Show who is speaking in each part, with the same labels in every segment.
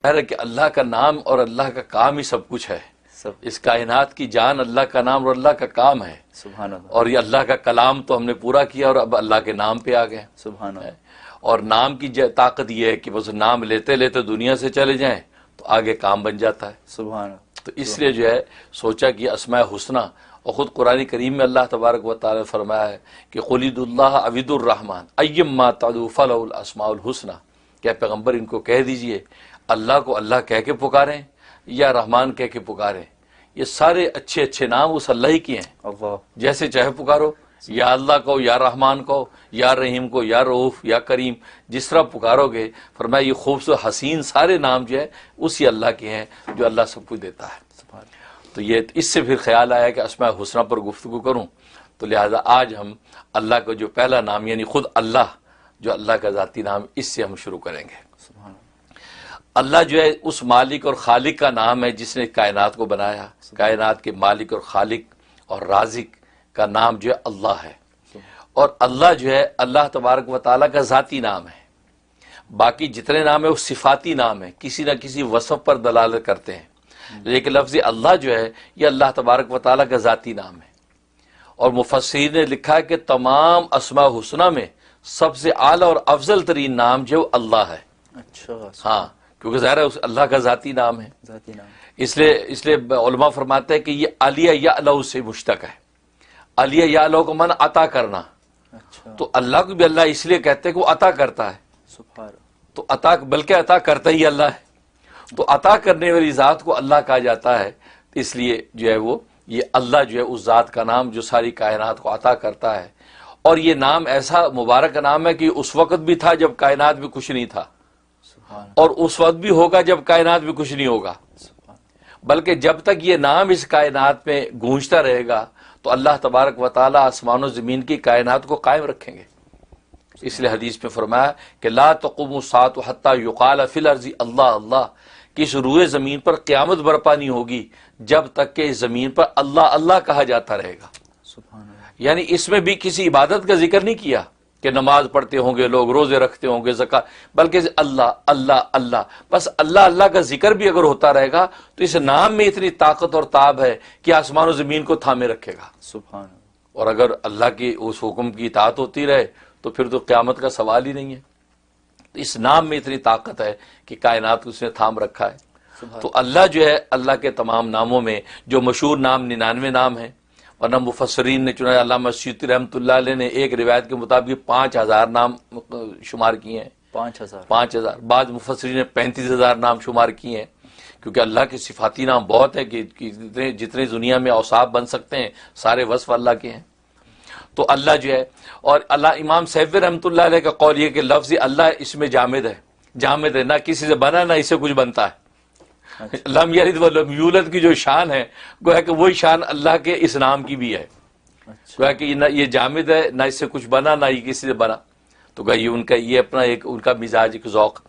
Speaker 1: ہے کہ اللہ کا نام اور اللہ کا کام ہی سب کچھ ہے. اس کائنات کی جان اللہ کا نام اور اللہ کا کام ہے.
Speaker 2: سبحان اللہ.
Speaker 1: اور یہ اللہ کا کلام تو ہم نے پورا کیا اور اب اللہ کے نام پہ آ گئے.
Speaker 2: سبحان اللہ.
Speaker 1: اور نام کی طاقت یہ ہے کہ بس نام لیتے لیتے دنیا سے چلے جائیں تو آگے کام بن جاتا ہے.
Speaker 2: سبحان اللہ.
Speaker 1: تو اس لیے جو ہے سوچا کہ اسماء حسنہ، اور خود قرآن کریم میں اللہ تبارک و تعالی نے فرمایا ہے کہ قل ادعوا اللہ عبد الرحمن ایما تدعوا فلہ الاسماء الحسنى، کیا پیغمبر ان کو کہہ دیجئے اللہ کو اللہ کہہ کے پکاریں یا رحمان کہہ کے پکاریں، یہ سارے اچھے اچھے نام اس اللہ ہی کے ہیں.
Speaker 2: اللہ.
Speaker 1: جیسے چاہے پکارو، یا اللہ کو، یا رحمان کو، یا رحیم کو، یا رؤوف، یا کریم، جس طرح پکارو گے. فرمایا یہ خوبصورت حسین سارے نام جو ہے اسی اللہ کے ہیں جو اللہ سب کچھ دیتا ہے. تو یہ اس سے پھر خیال آیا کہ اسماء حسنہ پر گفتگو کروں، تو لہذا آج ہم اللہ کا جو پہلا نام یعنی خود اللہ جو اللہ کا ذاتی نام، اس سے ہم شروع کریں گے. اللہ جو ہے اس مالک اور خالق کا نام ہے جس نے کائنات کو بنایا. کائنات کے مالک اور خالق اور رازق کا نام جو ہے اللہ ہے. اور اللہ جو ہے اللہ تبارک و تعالیٰ کا ذاتی نام ہے. باقی جتنے نام ہیں وہ صفاتی نام ہے، کسی نہ کسی وصف پر دلالت کرتے ہیں، لیکن لفظ اللہ جو ہے یہ اللہ تبارک و تعالیٰ کا ذاتی نام ہے. اور مفسرین نے لکھا ہے کہ تمام اسماء حسنہ میں سب سے اعلیٰ اور افضل ترین نام جو اللہ ہے.
Speaker 2: اچھا.
Speaker 1: ہاں، کیونکہ ظاہر ہے اللہ کا ذاتی نام ہے.
Speaker 2: ذاتی نام.
Speaker 1: اس لیے علماء فرماتے ہیں کہ یہ علیہ یعلو سے مشتق ہے. علیہ یعلو کو من عطا کرنا.
Speaker 2: اچھا.
Speaker 1: تو اللہ کو بھی اللہ اس لیے کہتے ہیں کہ وہ عطا کرتا ہے.
Speaker 2: سبحان اللہ.
Speaker 1: تو عطا بلکہ عطا کرتا ہی اللہ ہے. تو عطا کرنے والی ذات کو اللہ کہا جاتا ہے. اس لیے جو ہے وہ یہ اللہ جو ہے اس ذات کا نام جو ساری کائنات کو عطا کرتا ہے. اور یہ نام ایسا مبارک نام ہے کہ اس وقت بھی تھا جب کائنات میں کچھ نہیں تھا، اور اس وقت بھی ہوگا جب کائنات میں کچھ نہیں ہوگا. بلکہ جب تک یہ نام اس کائنات میں گونجتا رہے گا تو اللہ تبارک و تعالی آسمان و زمین کی کائنات کو قائم رکھیں گے. اس لیے حدیث میں فرمایا کہ لا تقوم الساعة حتى يقال في الارض اللہ اللہ، کہ اس روئے زمین پر قیامت برپا نہیں ہوگی جب تک کہ اس زمین پر اللہ اللہ کہا جاتا رہے گا.
Speaker 2: سبحان اللہ.
Speaker 1: یعنی اس میں بھی کسی عبادت کا ذکر نہیں کیا کہ نماز پڑھتے ہوں گے لوگ، روزے رکھتے ہوں گے، زکات، بلکہ اللہ اللہ اللہ، بس اللہ اللہ کا ذکر بھی اگر ہوتا رہے گا تو اس نام میں اتنی طاقت اور تاب ہے کہ آسمان و زمین کو تھامے رکھے گا.
Speaker 2: سبحان اللہ.
Speaker 1: اور اگر اللہ کی اس حکم کی اطاعت ہوتی رہے تو پھر تو قیامت کا سوال ہی نہیں ہے. تو اس نام میں اتنی طاقت ہے کہ کائنات کو اس نے تھام رکھا ہے. تو اللہ جو ہے اللہ کے تمام ناموں میں جو مشہور نام 99 نام ہیں، ورنہ مفسرین نے چنانچہ علامہ سیوطی رحمۃ اللہ علیہ نے ایک روایت کے مطابق 5000 نام شمار کیے ہیں. 5000. بعض مفسرین نے 35000 نام شمار کیے ہیں، کیونکہ اللہ کے صفاتی نام بہت ہے کہ جتنے دنیا میں اوصاف بن سکتے ہیں سارے وصف اللہ کے ہیں. تو اللہ جو ہے، اور اللہ امام سیوطی رحمۃ اللہ علیہ کا قول یہ کہ لفظ اللہ اس میں جامد ہے. جامد ہے، نہ کسی سے بنا نہ اس سے کچھ بنتا ہے. لم یلد ولم یولد کی جو شان ہے گویا کہ وہی شان اللہ کے اس نام کی بھی ہے. گویا کہ نہ یہ جامد ہے، نہ اس سے کچھ بنا، نہ یہ کسی سے بنا. تو گویا یہ ان کا یہ اپنا ایک ان کا مزاج، ایک ذوق.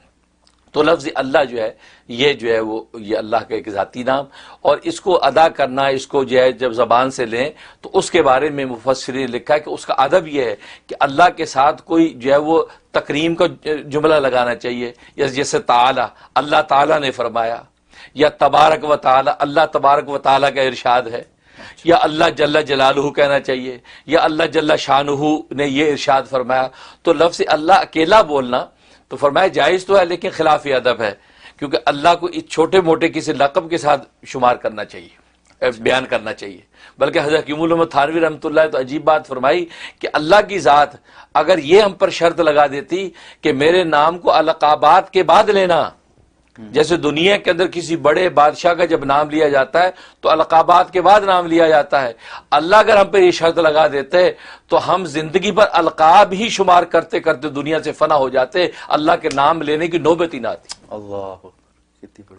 Speaker 1: تو لفظ اللہ جو ہے یہ جو ہے وہ یہ اللہ کا ایک ذاتی نام، اور اس کو ادا کرنا، اس کو جو ہے جب زبان سے لیں تو اس کے بارے میں مفسرین نے لکھا ہے کہ اس کا ادب یہ ہے کہ اللہ کے ساتھ کوئی جو ہے وہ تکریم کا جملہ لگانا چاہیے. جیسے تعالی، اللہ تعالی نے فرمایا، یا تبارک و تعالی، اللہ تبارک و تعالی کا ارشاد ہے، یا اللہ جل جلالہ کہنا چاہیے، یا اللہ جل شانہ نے یہ ارشاد فرمایا. تو لفظ اللہ اکیلا بولنا تو فرمایا جائز تو ہے لیکن خلاف ادب ہے، کیونکہ اللہ کو اس چھوٹے موٹے کسی لقب کے ساتھ شمار کرنا چاہیے، بیان کرنا چاہیے. بلکہ حضرت حکیم الامت تھانوی رحمۃ اللہ تو عجیب بات فرمائی کہ اللہ کی ذات اگر یہ ہم پر شرط لگا دیتی کہ میرے نام کو القابات کے بعد لینا، جیسے دنیا کے اندر کسی بڑے بادشاہ کا جب نام لیا جاتا ہے تو القابات کے بعد نام لیا جاتا ہے، اللہ اگر ہم پہ یہ شرط لگا دیتے تو ہم زندگی پر القاب ہی شمار کرتے کرتے دنیا سے فنا ہو جاتے، اللہ کے نام لینے کی نوبت ہی نہ آتی.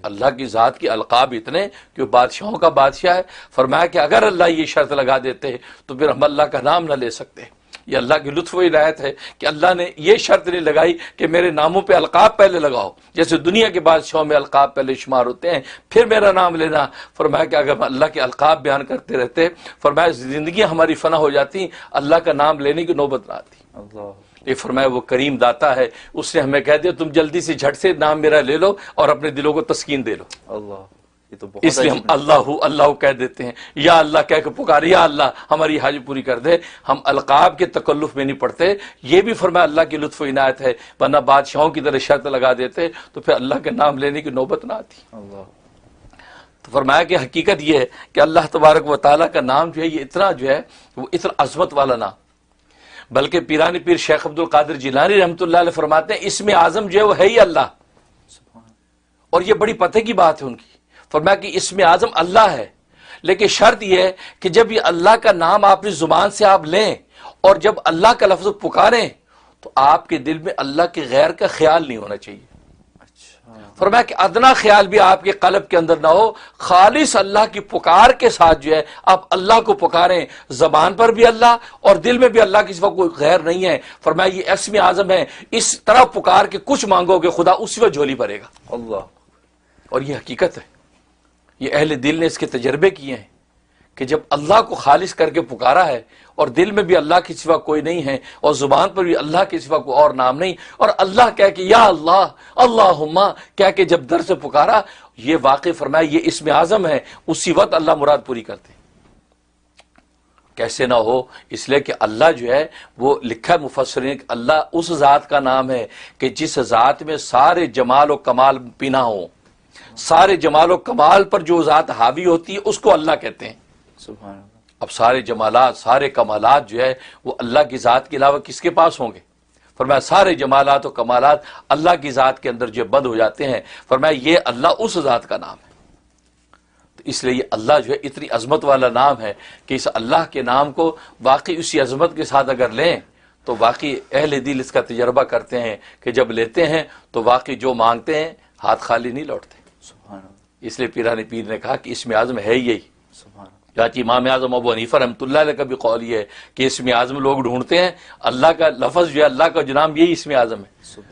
Speaker 1: اللہ کی ذات کی القاب اتنے کہ بادشاہوں کا بادشاہ ہے. فرمایا کہ اگر اللہ یہ شرط لگا دیتے تو پھر ہم اللہ کا نام نہ لے سکتے. یہ اللہ کی لطف و عنایت ہے کہ اللہ نے یہ شرط نہیں لگائی کہ میرے ناموں پہ القاب پہلے لگاؤ، جیسے دنیا کے بادشاہوں میں القاب پہلے شمار ہوتے ہیں پھر میرا نام لینا. فرمایا کہ اگر اللہ کے القاب بیان کرتے رہتے، فرمایا زندگی ہماری فنا ہو جاتی، اللہ کا نام لینے کی نوبت نہ آتی. یہ فرمایا وہ کریم داتا ہے، اس نے ہمیں کہہ دیا تم جلدی سے جھٹ سے نام میرا لے لو اور اپنے دلوں کو تسکین دے لو۔
Speaker 2: اللہ، یہ تو بہت
Speaker 1: اس لیے ہم
Speaker 2: عجیب ہے۔
Speaker 1: اللہ اللہ کہہ دیتے ہیں، یا اللہ کہہ کے پکارے، یا اللہ ہماری حاجت پوری کر دے۔ ہم القاب کے تکلف میں نہیں پڑتے، یہ بھی فرمایا اللہ کی لطف و عنایت ہے، ورنہ بادشاہوں کی طرح شرط لگا دیتے تو پھر اللہ کے نام لینے کی نوبت نہ آتی۔
Speaker 2: اللہ،
Speaker 1: تو فرمایا کہ حقیقت یہ ہے کہ اللہ تبارک و تعالیٰ کا نام جو ہے یہ اتنا جو ہے وہ اتنا عظمت والا نام، بلکہ پیران پیر شیخ عبد القادر جیلانی رحمۃ اللہ علیہ فرماتے ہیں اسم اعظم جو ہے وہ ہے ہی اللہ،
Speaker 2: سبحان
Speaker 1: اور یہ بڑی پتہ کی بات ہے ان کی۔ فرمایا کہ اسم اعظم اللہ ہے، لیکن شرط یہ ہے کہ جب یہ اللہ کا نام اپنی زبان سے آپ لیں اور جب اللہ کا لفظ پکاریں تو آپ کے دل میں اللہ کے غیر کا خیال نہیں ہونا چاہیے۔
Speaker 2: اچھا،
Speaker 1: فرمایا کہ ادنا خیال بھی آپ کے قلب کے اندر نہ ہو، خالص اللہ کی پکار کے ساتھ جو ہے آپ اللہ کو پکاریں، زبان پر بھی اللہ اور دل میں بھی اللہ کے سوا کوئی غیر نہیں ہے۔ فرمایا یہ اسم اعظم ہے، اس طرح پکار کے کچھ مانگو گے خدا اسی وقت جھولی بھرے گا،
Speaker 2: اللہ،
Speaker 1: اور یہ حقیقت ہے۔ یہ اہل دل نے اس کے تجربے کیے ہیں کہ جب اللہ کو خالص کر کے پکارا ہے اور دل میں بھی اللہ کے سوا کوئی نہیں ہے اور زبان پر بھی اللہ کے سوا کوئی اور نام نہیں، اور اللہ کہہ کے یا اللہ اللہم کہہ کے جب در سے پکارا، یہ واقع فرمایا یہ اسم اعظم ہے، اسی وقت اللہ مراد پوری کرتے ہیں۔ کیسے نہ ہو، اس لیے کہ اللہ جو ہے وہ لکھا ہے مفسرین کہ اللہ اس ذات کا نام ہے کہ جس ذات میں سارے جمال و کمال پنہاں ہوں، سارے جمال و کمال پر جو ذات حاوی ہوتی ہے اس کو اللہ کہتے ہیں۔
Speaker 2: سبحان اللہ،
Speaker 1: اب سارے جمالات سارے کمالات جو ہے وہ اللہ کی ذات کے علاوہ کس کے پاس ہوں گے؟ فرمایا سارے جمالات و کمالات اللہ کی ذات کے اندر جو بند ہو جاتے ہیں۔ فرمایا یہ اللہ اس ذات کا نام ہے، تو اس لیے یہ اللہ جو ہے اتنی عظمت والا نام ہے کہ اس اللہ کے نام کو واقعی اسی عظمت کے ساتھ اگر لیں تو واقعی اہل دل اس کا تجربہ کرتے ہیں کہ جب لیتے ہیں تو واقعی جو مانگتے ہیں ہاتھ خالی نہیں لوٹتے۔
Speaker 2: سبحان اللہ،
Speaker 1: اس لیے پیران پیر نے کہا کہ اسم اعظم ہے یہی۔
Speaker 2: سبحان اللہ،
Speaker 1: چاچی امام اعظم ابو حنیفہ رحمۃ اللہ علیہ کا بھی قول یہ ہے کہ اسم اعظم لوگ ڈھونڈتے ہیں، اللہ کا لفظ جو ہے اللہ کا جو نام یہی اسم اعظم ہے۔
Speaker 2: سبحان